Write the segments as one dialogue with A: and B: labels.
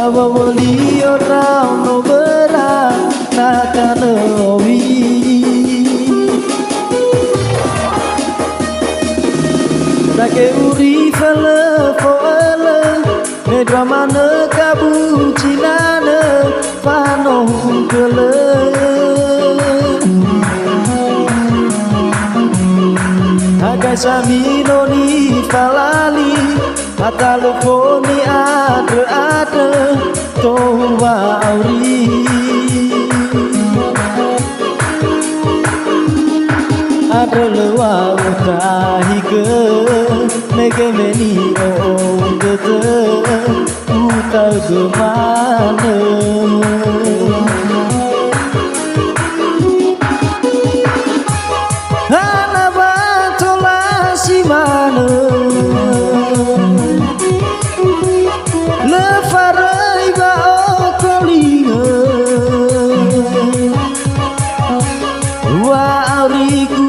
A: Awali orang no berat nakanowi Dake uri fele foele ne drama ne kabucina ne fano kele Agai samino ni falali Atalofoni ada towa auri Ada lewa utahi ke Nege meni on gete Uta gemane Hana batola si mana Lefarai ba okolinga Wa auriku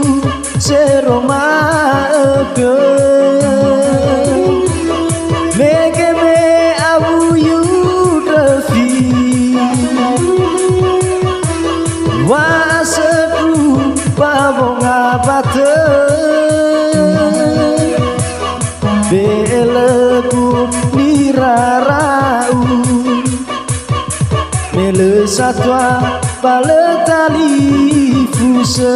A: seroma ke Mege me abu yu defi Wa sedu pabonga bate Beleku nirarau Mele satwa paletali fuse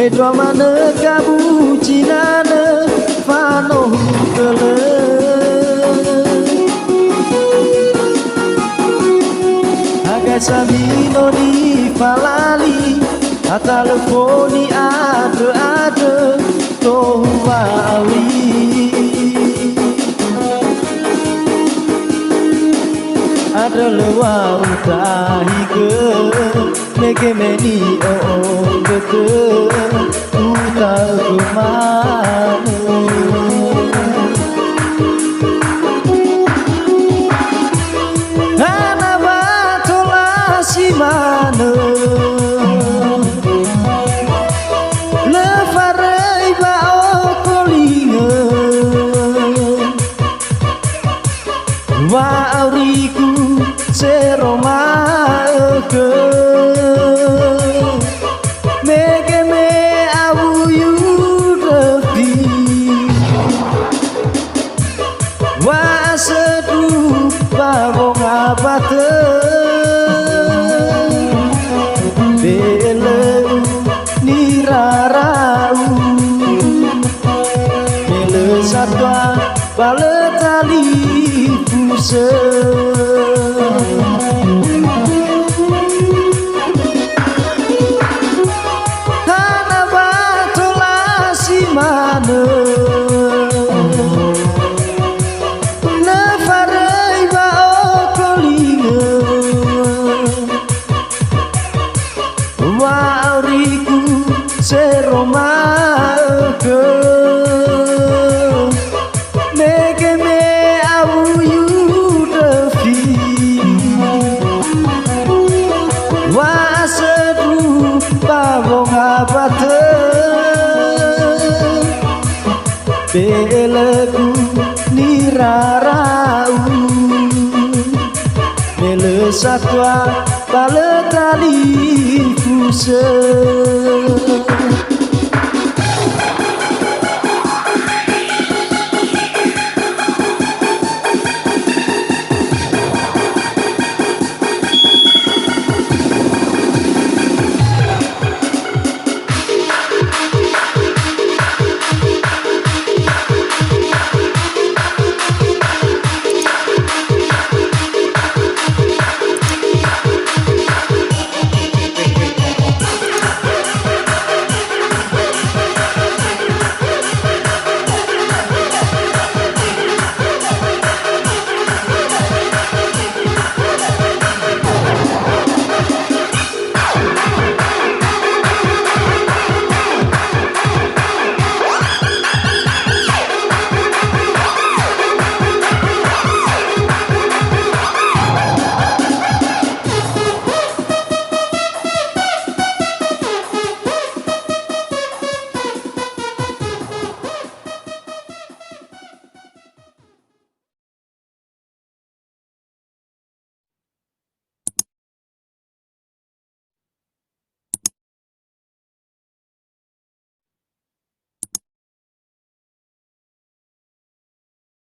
A: Drama ne kabucina ne fano kele Agai samino di falali Atalofoni ada towa awi Ada lewa utahi ke Nege meni on gete Uta gemane Hana batola si mana Lefarai ba okolinga Wa auriku seroma ke Mege me abu yu defi Wa sedu babong abate Bele nirarau Bele satwa baletali fuse satwa baletali fuse